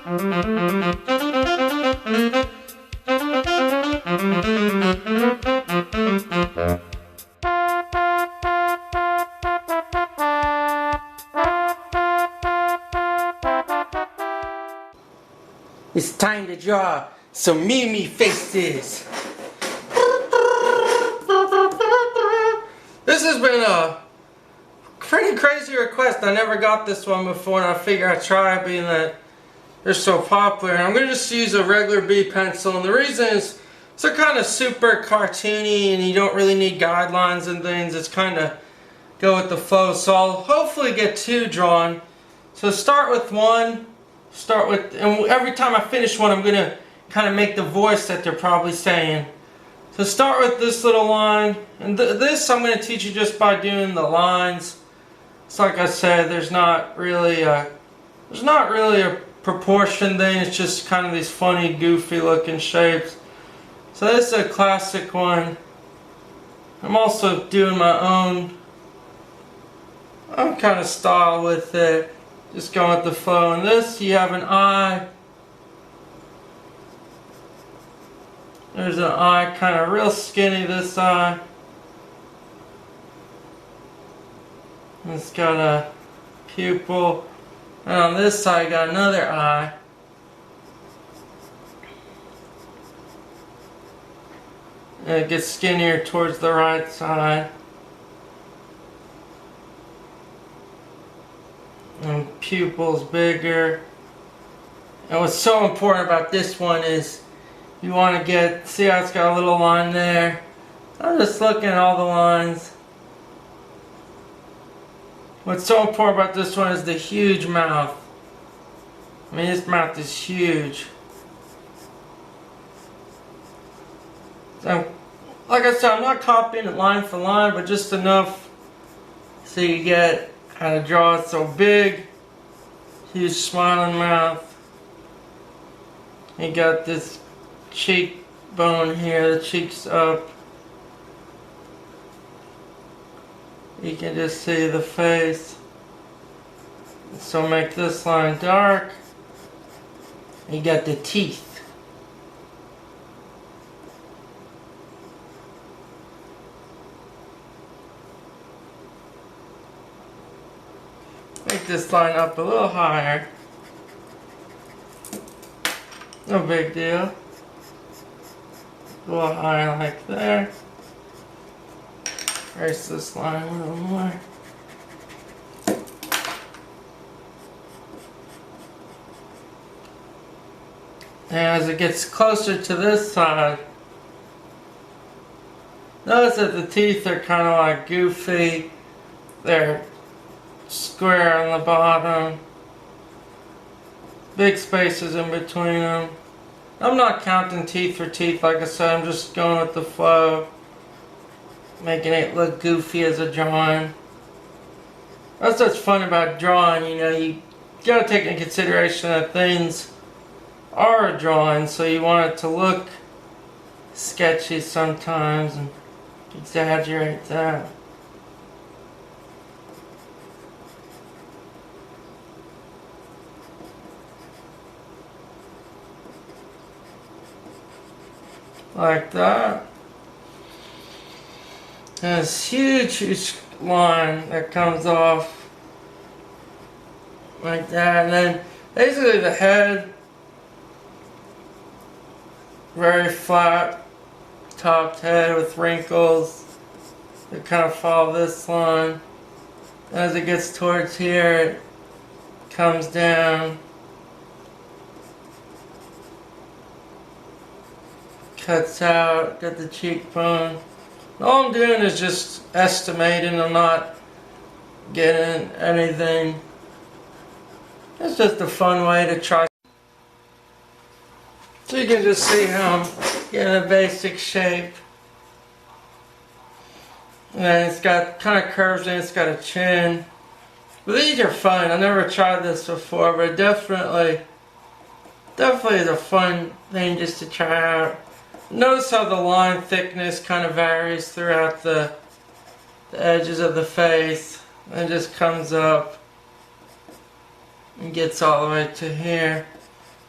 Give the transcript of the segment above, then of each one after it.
It's time to draw some Mimi faces. This has been a pretty crazy request. I never got this one before, and I figure I'd try being that they're so popular. And I'm going to just use a regular B pencil, and the reason is they're kind of super cartoony and you don't really need guidelines and things. It's kind of go with the flow. So I'll hopefully get two drawn. So start with one. And every time I finish one, I'm going to kind of make the voice that they're probably saying. So start with this little line, and this I'm going to teach you just by doing the lines. It's like I said, there's not really a proportion thing. It's just kind of these funny, goofy looking shapes. So this is a classic one. I'm also doing my own kind of style with it. Just going with the flow. And this, you have an eye. There's an eye, kind of real skinny, this eye. And it's got a pupil. And on this side, you got another eye. And it gets skinnier towards the right side. And pupils bigger. And what's so important about this one is you want to see how it's got a little line there. I'm just looking at all the lines. What's so important about this one is the huge mouth. I mean, this mouth is huge. So, like I said, I'm not copying it line for line, but just enough so you get how to draw it. So big, huge smiling mouth. You got this cheekbone here, the cheek's up. You can just see the face. So make this line dark. You got the teeth. Make this line up a little higher. No big deal. A little higher like there. Trace this line a little more. And as it gets closer to this side, notice that the teeth are kind of like goofy. They're square on the bottom. Big spaces in between them. I'm not counting teeth for teeth, like I said, I'm just going with the flow. Making it look goofy as a drawing. That's what's fun about drawing, you know, you gotta take into consideration that things are a drawing, so you want it to look sketchy sometimes and exaggerate that. Like that. And this huge line that comes off like that, and then basically the head, very flat topped head with wrinkles that kind of follow this line. As it gets towards here, it comes down, cuts out, got the cheekbone. All I'm doing is just estimating. I'm not getting anything. It's just a fun way to try. So you can just see how I'm getting a basic shape. And then it's got kind of curves in it. It's got a chin. But these are fun. I never tried this before, but definitely is a fun thing just to try out. Notice how the line thickness kind of varies throughout the edges of the face. And just comes up and gets all the way to here.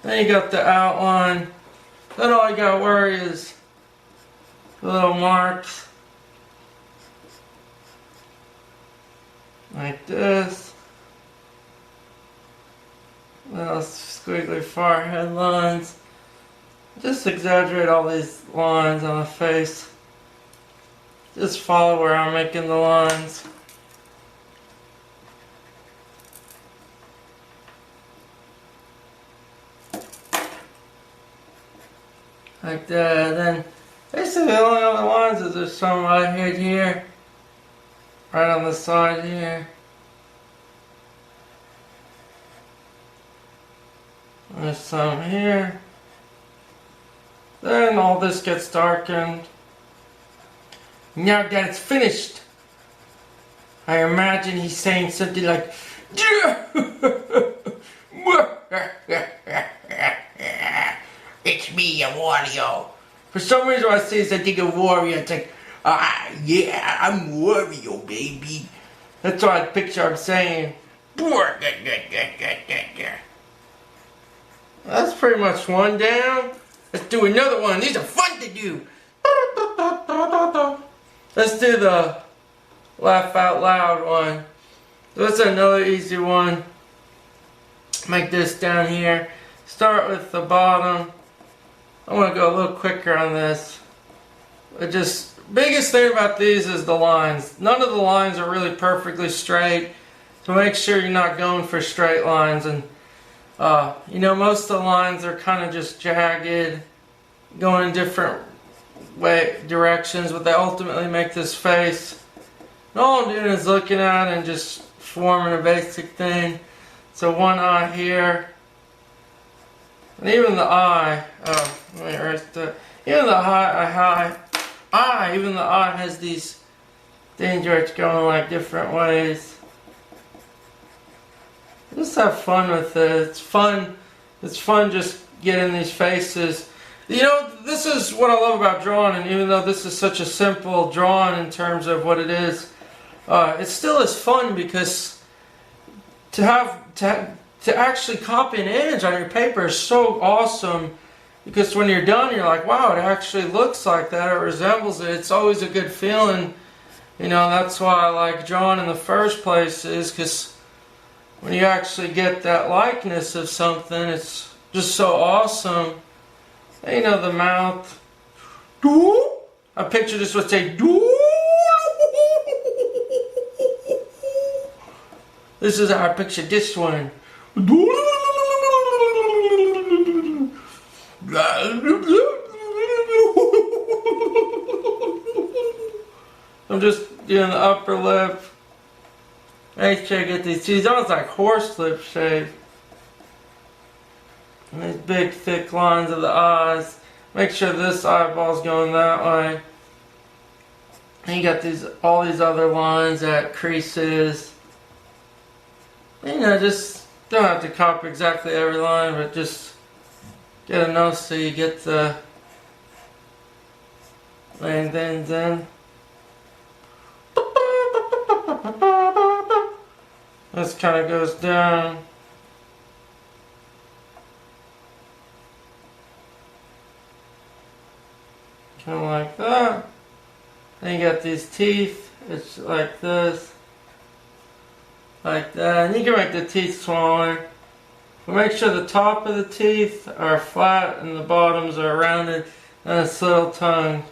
Then you got the outline. Then all you gotta worry is the little marks. Like this. Little squiggly forehead lines. Just exaggerate all these lines on the face. Just follow where I'm making the lines. Like that. Then basically the only other lines is there's some right here. Right on the side here. There's some here. Then all this gets darkened. Now that it's finished, I imagine he's saying something like, "It's me, a Wario." For some reason, when I say this, I think of Wario. It's like, yeah, I'm Wario, baby. That's what I picture I'm saying. That's pretty much one down. Let's do another one. These are fun to do. Let's do the laugh out loud one. That's another easy one. Make this down here. Start with the bottom. I want to go a little quicker on this. Biggest thing about these is the lines. None of the lines are really perfectly straight. So make sure you're not going for straight lines. And you know, most of the lines are kind of just jagged, going in different directions, but they ultimately make this face. And all I'm doing is looking at it and just forming a basic thing. So one eye here, and even the eye. Let me erase that. Even the even the eye has these things where it's going like different ways. Just have fun with it. It's fun. It's fun just getting these faces. You know, this is what I love about drawing, and even though this is such a simple drawing in terms of what it is, it still is fun because to actually copy an image on your paper is so awesome, because when you're done, you're like, wow, it actually looks like that, it resembles it. It's always a good feeling. You know, that's why I like drawing in the first place, is because when you actually get that likeness of something, it's just so awesome. You know, the mouth. I picture this would say, this is how I pictured this one. I'm just doing the upper lip. Make sure I get these almost like horse lip shape. And these big thick lines of the eyes. Make sure this eyeball's going that way. And you got all these other lines at creases. You know, just don't have to copy exactly every line, but just get enough so you get the laying things in. This kind of goes down. Kind of like that. Then you got these teeth. It's like this. Like that. And you can make the teeth smaller. But make sure the top of the teeth are flat and the bottoms are rounded. And it's little tongue.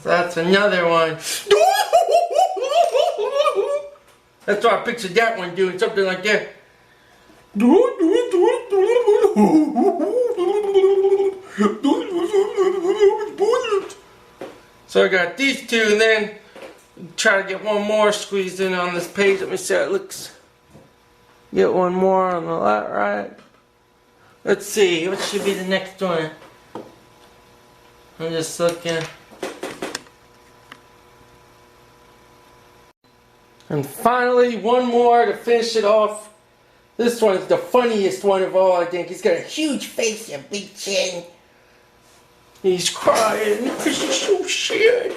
So that's another one. That's why I pictured that one doing something like that. So I got these two, and then try to get one more squeezed in on this page. Let me see how it looks. Get one more on the left, right. Let's see, what should be the next one? I'm just looking. And finally, one more to finish it off. This one's the funniest one of all, I think. He's got a huge face and a big chin. He's crying because he's so sad.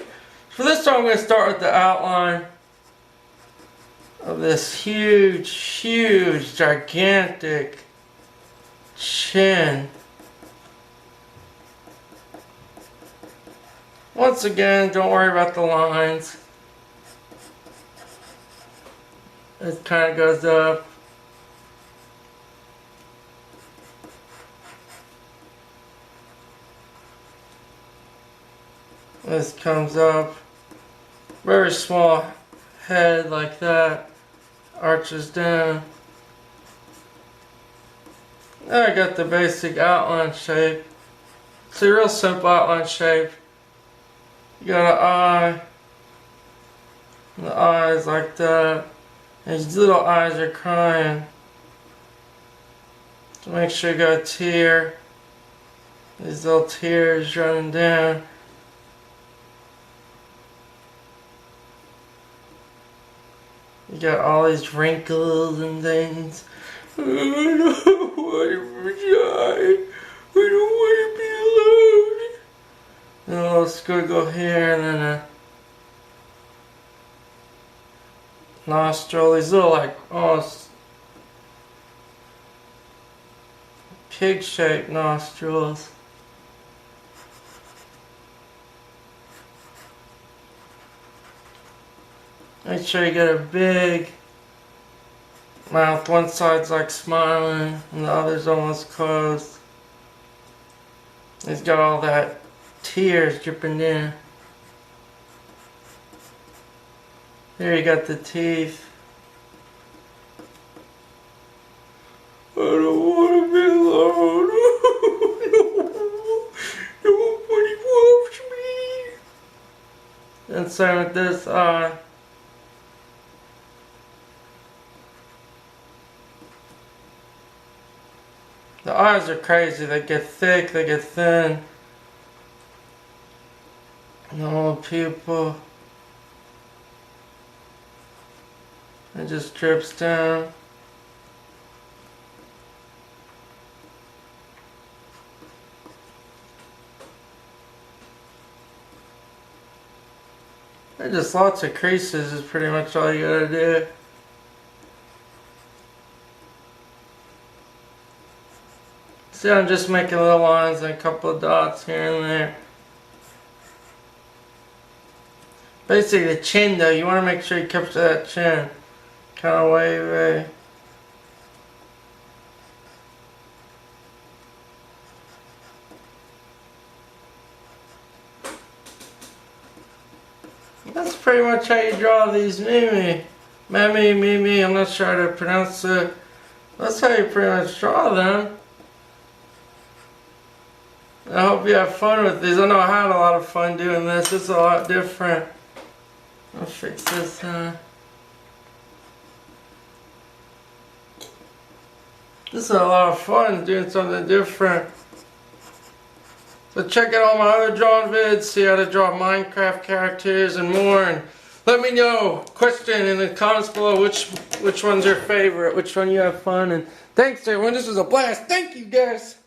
For this one, I'm going to start with the outline of this huge, gigantic chin. Once again, don't worry about the lines. It kind of goes up. This comes up. Very small head like that. Arches down. Now I got the basic outline shape. It's a real simple outline shape. You got an eye. And the eyes like that. And these little eyes are crying. So make sure you got a tear. These little tears running down. You got all these wrinkles and things. I don't want to die. I don't want to be alone. And a little squiggle here, and then a nostril. These little, like, almost pig-shaped nostrils. Make sure you get a big mouth. One side's like smiling and the other's almost closed. He's got all that tears dripping in. Here you got the teeth. I don't want to be alone. Nobody loves me. And same with this eye. The eyes are crazy. They get thick, they get thin. Normal pupil. It just drips down. There's just lots of creases is pretty much all you gotta do. See, I'm just making little lines and a couple of dots here and there. Basically the chin though, you want to make sure you capture that chin. Kind of wavy. That's pretty much how you draw these Mimi. Mimi, I'm not sure how to pronounce it. That's how you pretty much draw them. I hope you have fun with these. I know I had a lot of fun doing this. It's a lot different. I'll fix this, This is a lot of fun doing something different. So check out all my other drawing vids, see how to draw Minecraft characters and more. And let me know, question in the comments below which one's your favorite, which one you have fun. And thanks everyone, this was a blast. Thank you guys.